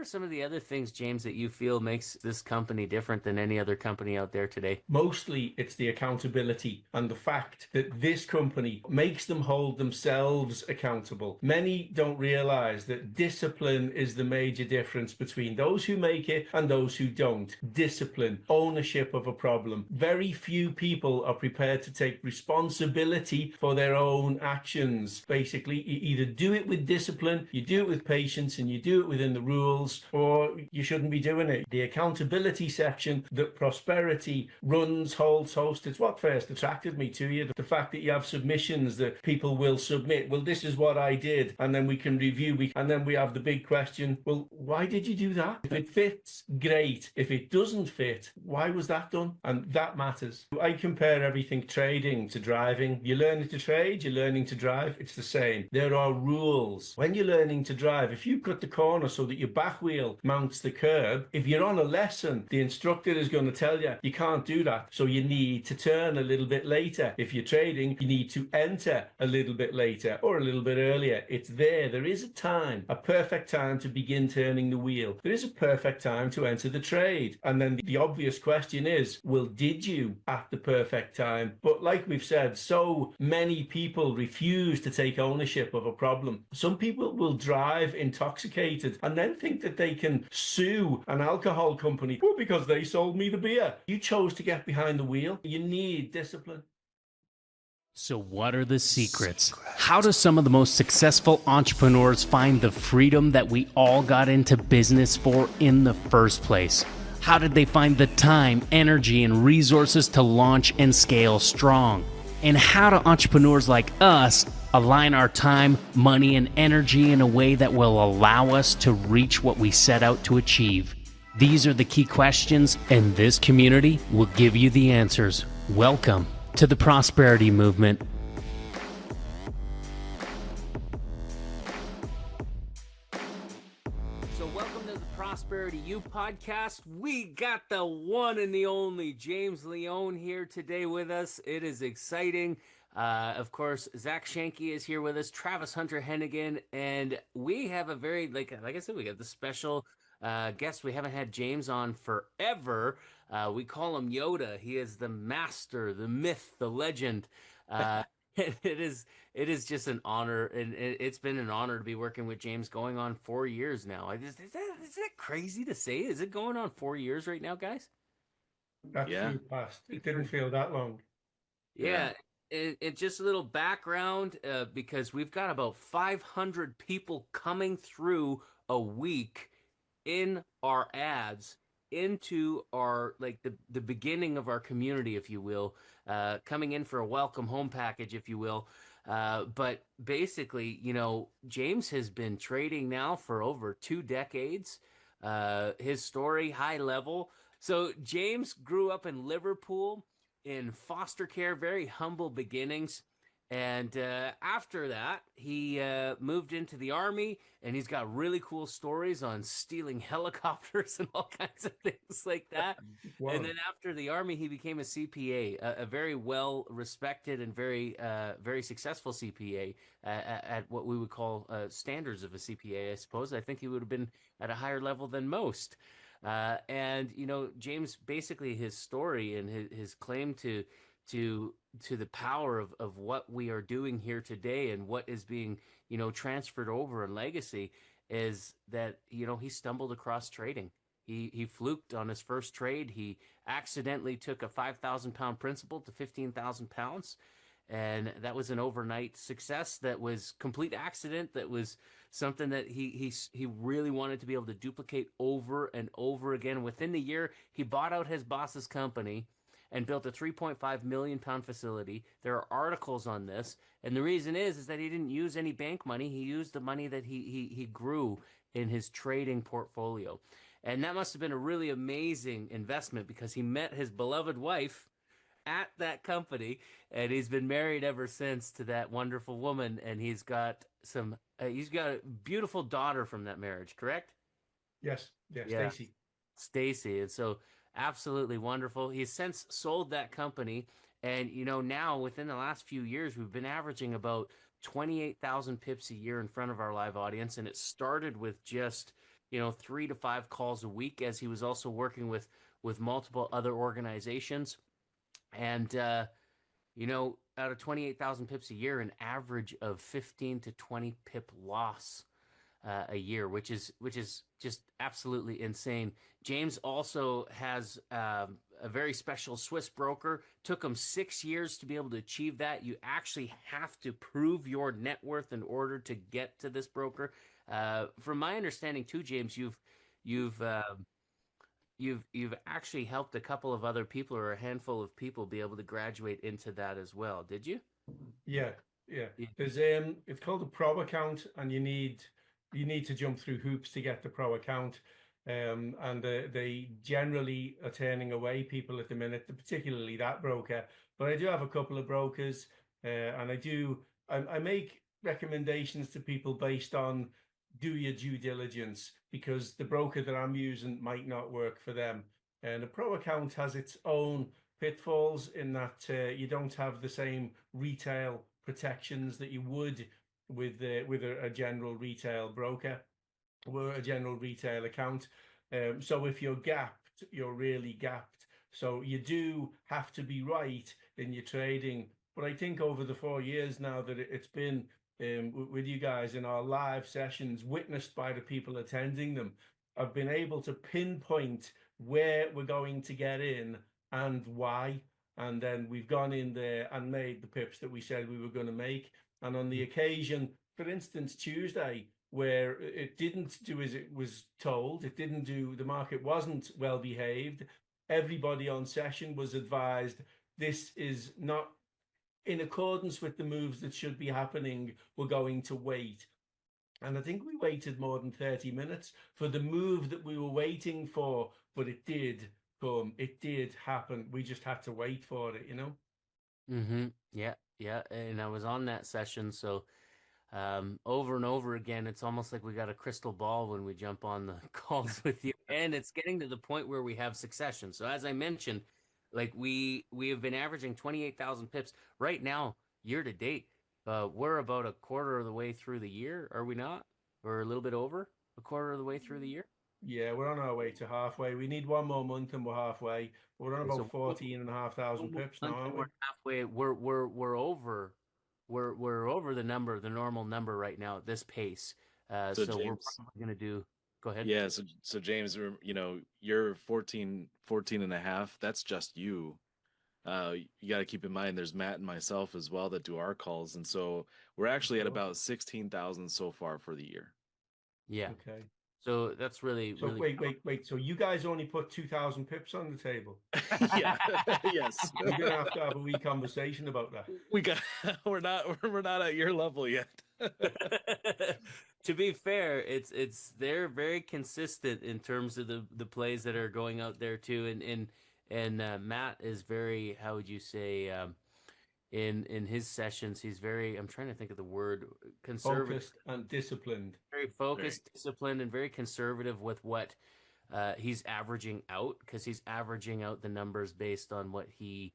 some of the other things, James, that you feel makes this company different than any other company out there today? Mostly it's the accountability and the fact that this company makes them hold themselves accountable. Many don't realize that discipline is the major difference between those who make it and those who don't. Discipline, ownership of a problem. Very few people are prepared to take responsibility for their own actions. Basically, you either do it with discipline, you do it with patience, and you do it within the rules, or you shouldn't be doing it. The accountability section that prosperity runs, holds, hosts, it's what first attracted me to you. The fact that you have submissions that people will submit. Well, this is what I did, and then we can review. And then we have the big question, well, why did you do that? If it fits, great. If it doesn't fit, why was that done? And that matters. I compare everything trading to driving. You're learning to trade, you're learning to drive, it's the same. There are rules. When you're learning to drive, if you cut the corner so that your back wheel mounts the curb, if you're on a lesson, the instructor is going to tell you, you can't do that. So you need to turn a little bit later. If you're trading, you need to enter a little bit later or a little bit earlier. It's there. There is a time, a perfect time to begin turning the wheel. There is a perfect time to enter the trade. And then the obvious question is, well, did you at the perfect time? But like we've said, so many people refuse to take ownership of a problem. Some people will drive intoxicated and then think that they can sue an alcohol company, well, because they sold me the beer. You chose to get behind the wheel. You need discipline. So what are the secrets? How do some of the most successful entrepreneurs find the freedom that we all got into business for in the first place? How did they find the time, energy, and resources to launch and scale strong? And how do entrepreneurs like us align our time, money, and energy in a way that will allow us to reach what we set out to achieve? These are the key questions, and this community will give you the answers. Welcome to the Prosperity Movement. So welcome to the Prosperity U podcast. We got the one and the only James Leone here today with us. It is exciting. Of course, Zach Shanky is here with us, Travis Hunter Hennigan, and we have a very, like I said, we got the special guest. We haven't had James on forever. We call him Yoda. He is the master, the myth, the legend. It is just an honor, and it's been an honor to be working with James going on 4 years now. Is that crazy to say? Is it going on 4 years right now, guys? That flew past. It didn't feel that long. Yeah. It just a little background, because we've got about 500 people coming through a week in our ads into our, like, the beginning of our community, if you will, coming in for a welcome home package, if you will. But basically, James has been trading now for over 2 decades. His story, high level. So James grew up in Liverpool in foster care, very humble beginnings. And after that, he moved into the Army, and he's got really cool stories on stealing helicopters and all kinds of things like that. Wow. And then after the Army, he became a CPA, a very well-respected and very successful CPA at what we would call standards of a CPA, I suppose. I think he would have been at a higher level than most. And James, basically his story and his claim to the power of what we are doing here today and what is being transferred over in legacy is that he stumbled across trading. He fluked on his first trade. He accidentally took a 5,000 pound principal to 15,000 pounds. And that was an overnight success. That was complete accident. That was something that he really wanted to be able to duplicate over and over again. Within the year, he bought out his boss's company and built a 3.5 million pound facility. There are articles on this. And the reason is that he didn't use any bank money. He used the money that he grew in his trading portfolio. And that must have been a really amazing investment, because he met his beloved wife at that company, and he's been married ever since to that wonderful woman, and he's got a beautiful daughter from that marriage, correct? Yes, yeah. Stacy. And so absolutely wonderful. He's since sold that company, and now within the last few years, we've been averaging about 28,000 pips a year in front of our live audience, and it started with just 3 to 5 calls a week, as he was also working with multiple other organizations. And out of 28,000 pips a year, an average of 15 to 20 pip loss a year, which is just absolutely insane. James also has a very special Swiss broker. Took him 6 years to be able to achieve that. You actually have to prove your net worth in order to get to this broker. From my understanding, too, James, you've uh, you've actually helped a couple of other people or a handful of people be able to graduate into that as well. Did you? Yeah, yeah. Yeah. There's it's called a pro account, and you need to jump through hoops to get the pro account. And they generally are turning away people at the minute, particularly that broker. But I do have a couple of brokers, and I make recommendations to people based on do your due diligence, because the broker that I'm using might not work for them. And a pro account has its own pitfalls in that you don't have the same retail protections that you would with a general retail broker or a general retail account. So if you're gapped, you're really gapped. So you do have to be right in your trading. But I think over the 4 years now that it's been with you guys in our live sessions, witnessed by the people attending them, I've been able to pinpoint where we're going to get in and why. And then we've gone in there and made the pips that we said we were going to make. And on the occasion, for instance, Tuesday, where it didn't do as it was told, the market wasn't well behaved. Everybody on session was advised this is not in accordance with the moves that should be happening. We're going to wait. And I think we waited more than 30 minutes for the move that we were waiting for, but it did come. It did happen. We just had to wait for it. Yeah, yeah. And I was on that session, so over and over again, it's almost like we got a crystal ball when we jump on the calls with you. And it's getting to the point where we have succession. So as I mentioned, like we have been averaging 28,000 pips right now, year to date. We're about a quarter of the way through the year, are we not? Or a little bit over a quarter of the way through the year? Yeah, we're on our way to halfway. We need one more month and we're halfway. We're on Okay, about so 14,500 pips now, and aren't we're we? halfway. We're over. We're over the normal number right now at this pace. So So we're James, probably gonna do. Go ahead. yeah, so James, you're 14 and a half. That's just you. You got to keep in mind there's Matt and myself as well that do our calls, and so we're Of actually at course. about 16,000 so far for the year. Yeah. Okay. So that's really, So really wait. So you guys only put 2,000 pips on the table. Yeah, yes. We're gonna have to have a wee conversation about that. We got we're not at your level yet. To be fair, it's they're very consistent in terms of the plays that are going out there too, and Matt is very, how would you say, in his sessions, he's very, I'm trying to think of the word, conservative, Focused and disciplined. very Very. focused, disciplined, and very conservative with what he's averaging out, because he's averaging out the numbers based on what he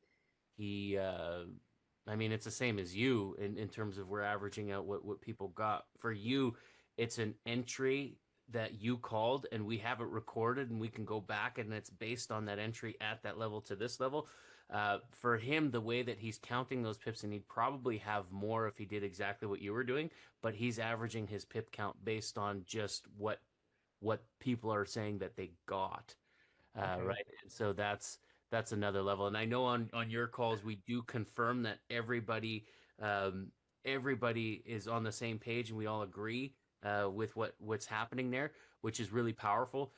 I mean, it's the same as you in terms of we're averaging out what people got. For you, it's an entry that you called and we have it recorded and we can go back and it's based on that entry at that level to this level. For him, the way that he's counting those pips, and he'd probably have more if he did exactly what you were doing, but he's averaging his pip count based on just what people are saying that they got. Okay. Right. So that's another level. And I know on your calls we do confirm that everybody is on the same page and we all agree with what's happening there, which is really powerful.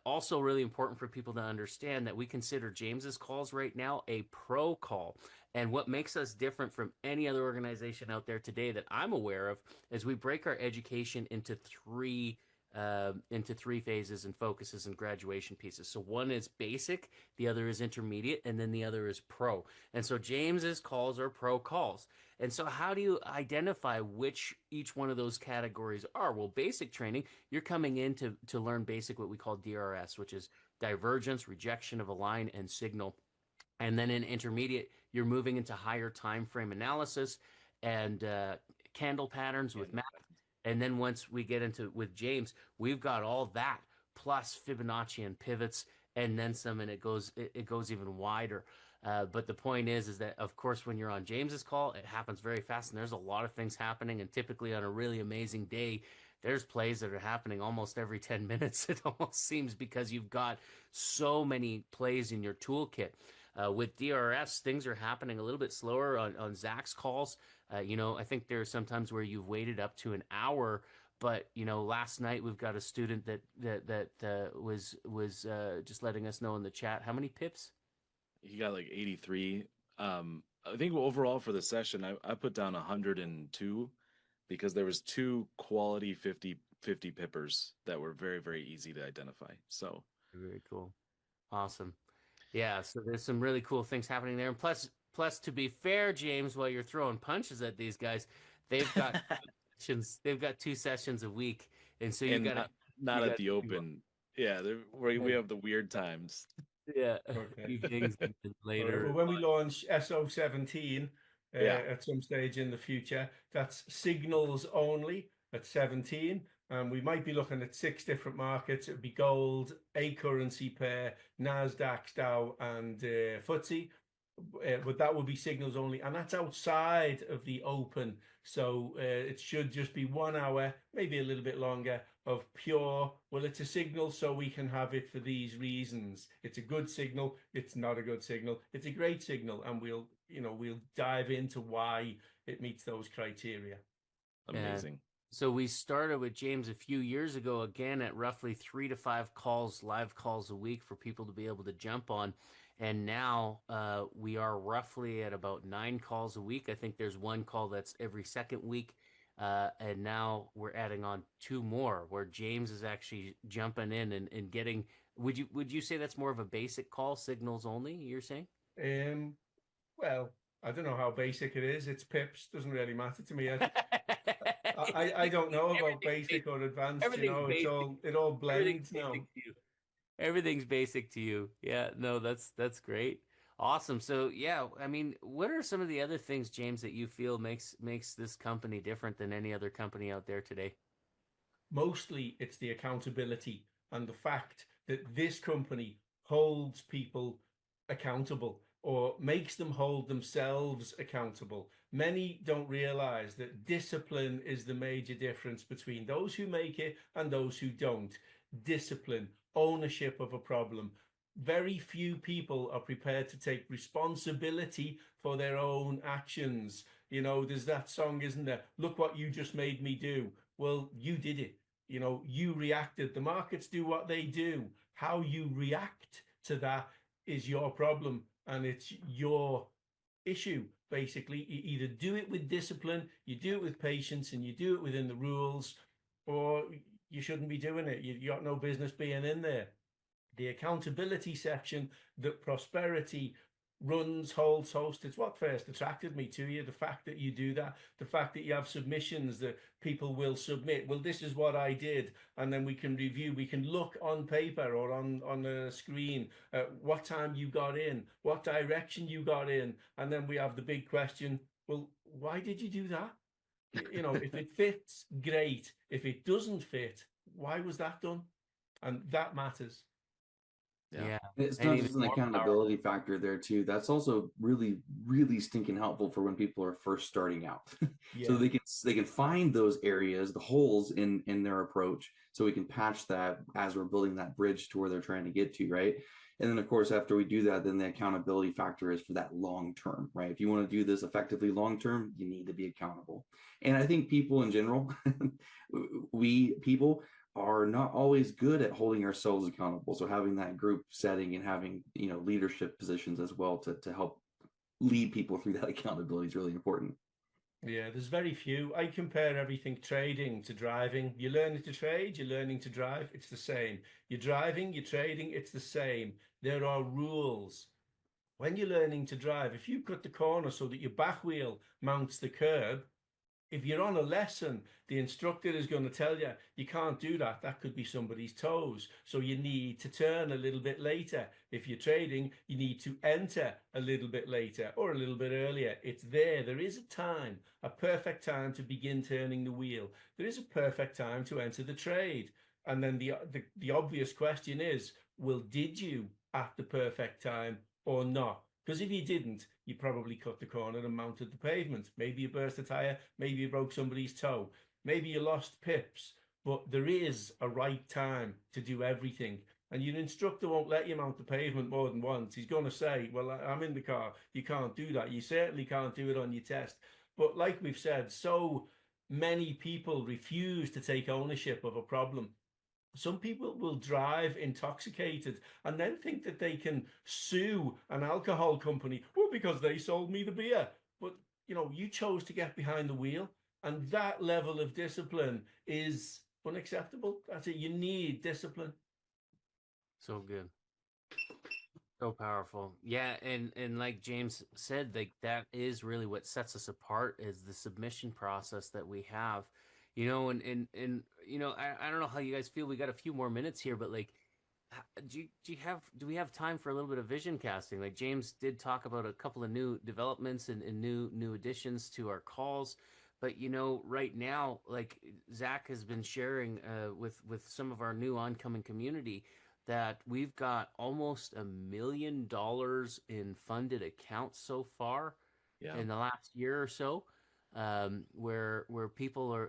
Also, really important for people to understand that we consider James's calls right now a pro call. And what makes us different from any other organization out there today that I'm aware of is we break our education into three phases and focuses and graduation pieces. So one is basic, the other is intermediate, and then the other is pro. And so James's calls are pro calls. And so how do you identify which each one of those categories are? Well, basic training, you're coming in to learn basic, what we call DRS, which is divergence, rejection of a line, and signal. And then in intermediate, you're moving into higher time frame analysis and candle patterns with Candle math. patterns. And then once we get into with James, we've got all that plus Fibonacci and pivots and then some, and it goes even wider. But the point is that of course when you're on James's call, it happens very fast, and there's a lot of things happening. And typically on a really amazing day, there's plays that are happening almost every 10 minutes. It almost seems because you've got so many plays in your toolkit. With DRS, things are happening a little bit slower on Zach's calls. I think there are sometimes where you've waited up to an hour, but last night we've got a student that was just letting us know in the chat how many pips. He got like 83. I think overall for the session, I put down 102 because there was two quality 50 pippers that were very, very easy to identify. So Very cool, awesome. Yeah, so there's some really cool things happening there, and plus to be fair, James, while you're throwing punches at these guys, they've got sessions. They've got 2 sessions a week, and so and you not at got the open. Yeah, we have the weird times. yeah Okay. evenings and then All right. Well, later. when we launch SO17 Yeah. at some stage in the future, that's signals only at 17. And we might be looking at 6 different markets. It would be gold, a currency pair, NASDAQ, Dow, and FTSE. But that will be signals only. And that's outside of the open. So it should just be 1 hour, maybe a little bit longer, of pure, well, it's a signal, so we can have it for these reasons. It's a good signal. It's not a good signal. It's a great signal. And we'll dive into why it meets those criteria. Amazing. So we started with James a few years ago, again at roughly 3 to 5 live calls a week for people to be able to jump on. And now we are roughly at about 9 calls a week. I think there's one call that's every second week. And now we're adding on 2 more where James is actually jumping in and getting. Would you say that's more of a basic call, signals only, you're saying? Well, I don't know how basic it is. It's pips. Doesn't really matter to me. I don't know about basic or advanced. Everything's basic. It all Everything's blends now. basic to you. Everything's basic to you. Yeah, no, that's great. Awesome. So yeah, I mean, what are some of the other things, James, that you feel makes this company different than any other company out there today? Mostly it's the accountability and the fact that this company holds people accountable or makes them hold themselves accountable. Many don't realize that discipline is the major difference between those who make it and those who don't. Discipline, ownership of a problem. Very few people are prepared to take responsibility for their own actions. There's that song, isn't there? Look what you just made me do. Well, you did it. You reacted. The markets do what they do. How you react to that is your problem, and it's your issue. Basically, you either do it with discipline, you do it with patience, and you do it within the rules, or you shouldn't be doing it. You got no business being in there. The accountability section that prosperity runs, holds, hosts. It's what first attracted me to you. The fact that you do that, the fact that you have submissions that people will submit. Well, this is what I did. And then we can review, we can look on paper or on a screen at what time you got in, what direction you got in. And then we have the big question, well, why did you do that? If it fits, great. If it doesn't fit, why was that done? And that matters. Yeah. It's And not even just an more accountability factor there too. That's also really, really stinking helpful for when people are first starting out. So Yeah. they can find those areas, the holes in their approach, so we can patch that as we're building that bridge to where they're trying to get to, right? And then of course, after we do that, then the accountability factor is for that long term, right? If you want to do this effectively long term, you need to be accountable. And I think people in general, we people are not always good at holding ourselves accountable. So having that group setting and having, leadership positions as well to help lead people through that accountability is really important. Yeah, there's very few. I compare everything trading to driving. You're learning to trade, you're learning to drive, it's the same. You're driving, you're trading, it's the same. There are rules. When you're learning to drive, if you cut the corner so that your back wheel mounts the curb, If you're on a lesson, the instructor is going to tell you, you can't do that. That could be somebody's toes. So you need to turn a little bit later. If you're trading, you need to enter a little bit later or a little bit earlier. It's there. There is a time, a perfect time to begin turning the wheel. There is a perfect time to enter the trade. And then the obvious question is, well, did you at the perfect time or not? Because if you didn't, you probably cut the corner and mounted the pavement. Maybe you burst a tire, maybe you broke somebody's toe, maybe you lost pips. But there is a right time to do everything. And your instructor won't let you mount the pavement more than once. He's going to say, well, I'm in the car. You can't do that. You certainly can't do it on your test. But like we've said, so many people refuse to take ownership of a problem. Some people will drive intoxicated and then think that they can sue an alcohol company, well, because they sold me the beer. But you chose to get behind the wheel, and that level of discipline is unacceptable. That's it. You need discipline. So good. So powerful. Yeah, and like James said, like that is really what sets us apart is the submission process that we have. And I don't know how you guys feel. We got a few more minutes here, but like do we have time for a little bit of vision casting? Like James did talk about a couple of new developments and new additions to our calls. But right now, like Zach has been sharing with some of our new oncoming community that we've got almost $1 million in funded accounts so far Yeah. in the last year or so, where people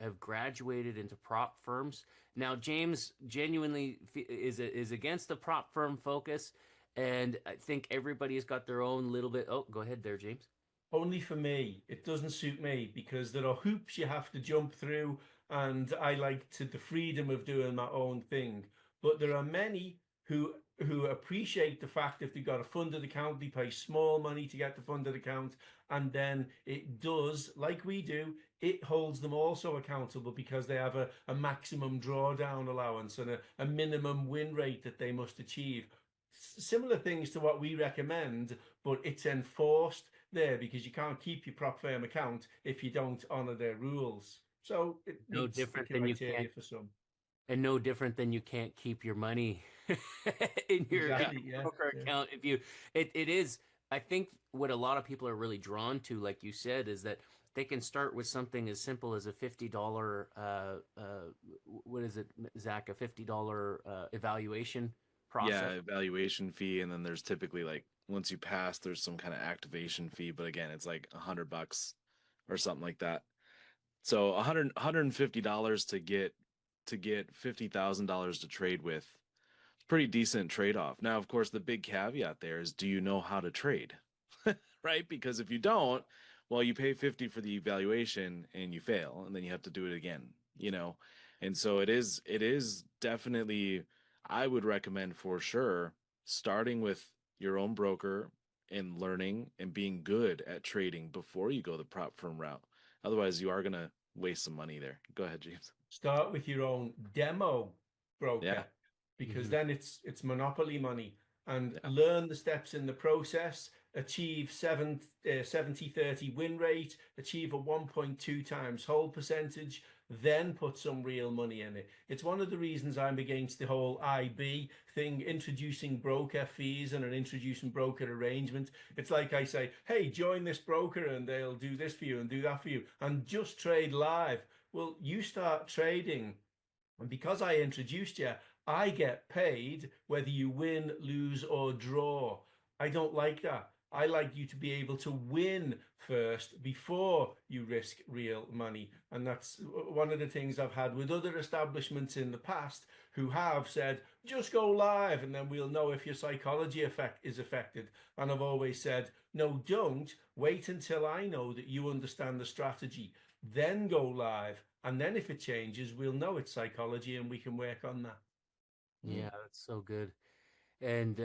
have graduated into prop firms. Now, James genuinely is against the prop firm focus, and I think everybody's got their own little bit. Oh, go ahead there, James. Only for me. It doesn't suit me because there are hoops you have to jump through, and I like the freedom of doing my own thing. But there are many who appreciate the fact if they've got a funded account, they pay small money to get the funded account, and then it does, like we do, it holds them also accountable because they have a maximum drawdown allowance and a minimum win rate that they must achieve. Similar things to what we recommend, but it's enforced there because you can't keep your prop firm account if you don't honor their rules. So it No meets the different than you criteria can't, for some. and no different than you can't keep your money in your Exactly. Yeah. broker Yeah. account. If you, it is. I think what a lot of people are really drawn to, like you said, is that they can start with something as simple as a $50. What is it, Zach? A $50 evaluation Yeah, process. evaluation fee, and then there's typically like once you pass, there's some kind of activation fee, but again, it's like $100 or something like that. So $150 to get $50,000 to trade with. Pretty decent trade-off. Now, of course, the big caveat there is, do you know how to trade? Right? Because if you don't, well, you pay 50 for the evaluation and you fail, and then you have to do it again, you know? And so it is definitely, I would recommend for sure starting with your own broker and learning and being good at trading before you go the prop firm route. Otherwise, you are going to waste some money there. Go ahead, James. Start with your own demo Yeah. broker because Mhm. then it's monopoly money, and Yeah. learn the steps in the process. Achieve 70-30 win rate, achieve a 1.2 times hold percentage, then put some real money in it. It's one of the reasons I'm against the whole IB thing, introducing broker fees and an introducing broker arrangement. It's like I say, hey, join this broker and they'll do this for you and do that for you and just trade live. Well, you start trading, and because I introduced you, I get paid whether you win, lose, or draw. I don't like that. I like you to be able to win first before you risk real money. And that's one of the things I've had with other establishments in the past who have said, just go live and then we'll know if your psychology effect is affected. And I've always said, no, don't. Wait until I know that you understand the strategy. Then go live. And then if it changes, we'll know it's psychology and we can work on that. Yeah, that's so good. And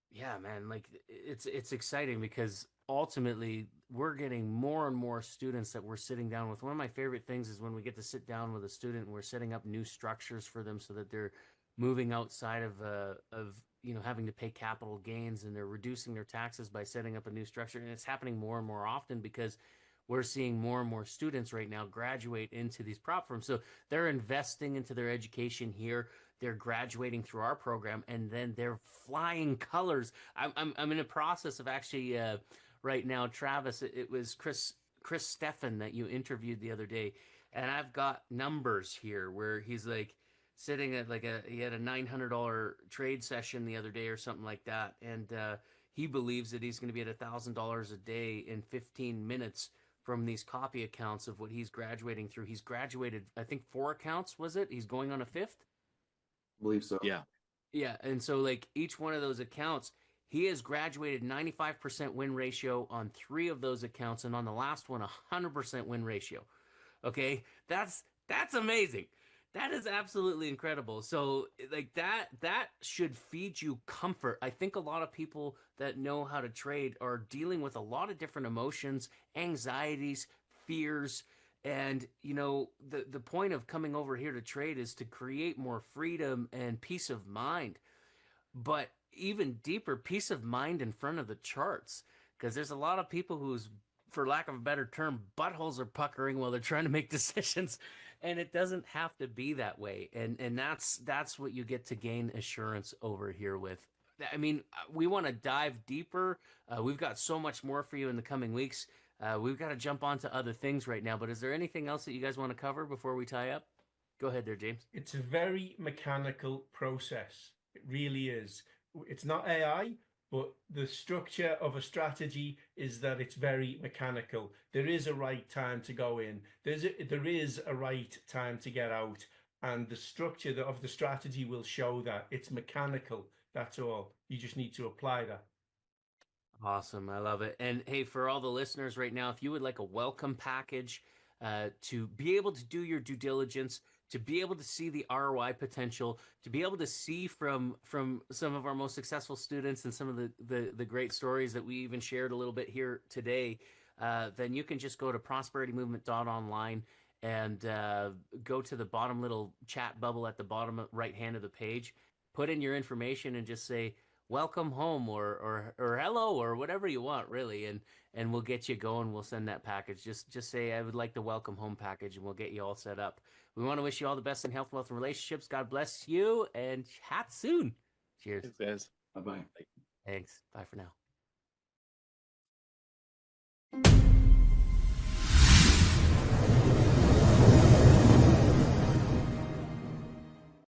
yeah, man, like it's exciting because ultimately we're getting more and more students that we're sitting down with. One of my favorite things is when we get to sit down with a student and we're setting up new structures for them so that they're moving outside of having to pay capital gains, and they're reducing their taxes by setting up a new structure. And it's happening more and more often because we're seeing more and more students right now graduate into these prop firms. So they're investing into their education here. They're graduating through our program, and then they're flying colors. I'm in a process of actually right now, Travis. It was Chris Steffen that you interviewed the other day, and I've got numbers here where he's like sitting at he had a $900 trade session the other day or something like that, and he believes that he's going to be at $1,000 a day in 15 minutes from these copy accounts of what he's graduating through. He's graduated, I think, 4 accounts, was it? He's going on a 5th? I believe so. Yeah. Yeah, and so like each one of those accounts, he has graduated 95% win ratio on 3 of those accounts, and on the last one, 100% win ratio. Okay, that's amazing. That is absolutely incredible. So like that should feed you comfort. I think a lot of people that know how to trade are dealing with a lot of different emotions, anxieties, fears, and the point of coming over here to trade is to create more freedom and peace of mind, but even deeper peace of mind in front of the charts, because there's a lot of people whose, for lack of a better term, buttholes are puckering while they're trying to make decisions, and it doesn't have to be that way. And that's what you get to gain assurance over here with. I mean, we want to dive deeper. We've got so much more for you in the coming weeks. We've got to jump on to other things right now, but is there anything else that you guys want to cover before we tie up? Go ahead there, James. It's a very mechanical process. It really is. It's not AI, but the structure of a strategy is that it's very mechanical. There is a right time to go in. There is a right time to get out. And the structure of the strategy will show that. It's mechanical. That's all. You just need to apply that. Awesome. I love it. And hey, for all the listeners right now, if you would like a welcome package to be able to do your due diligence, to be able to see the ROI potential, to be able to see from some of our most successful students and some of the great stories that we even shared a little bit here today, then you can just go to prosperitymovement.online and go to the bottom little chat bubble at the bottom right hand of the page, put in your information and just say, welcome home or hello or whatever you want, really, and we'll get you going. We'll send that package. Just say, I would like the welcome home package, and we'll get you all set up. We want to wish you all the best in health, wealth, and relationships. God bless you, and chat soon. Cheers. Thanks, guys. Bye-bye. Thanks. Bye for now.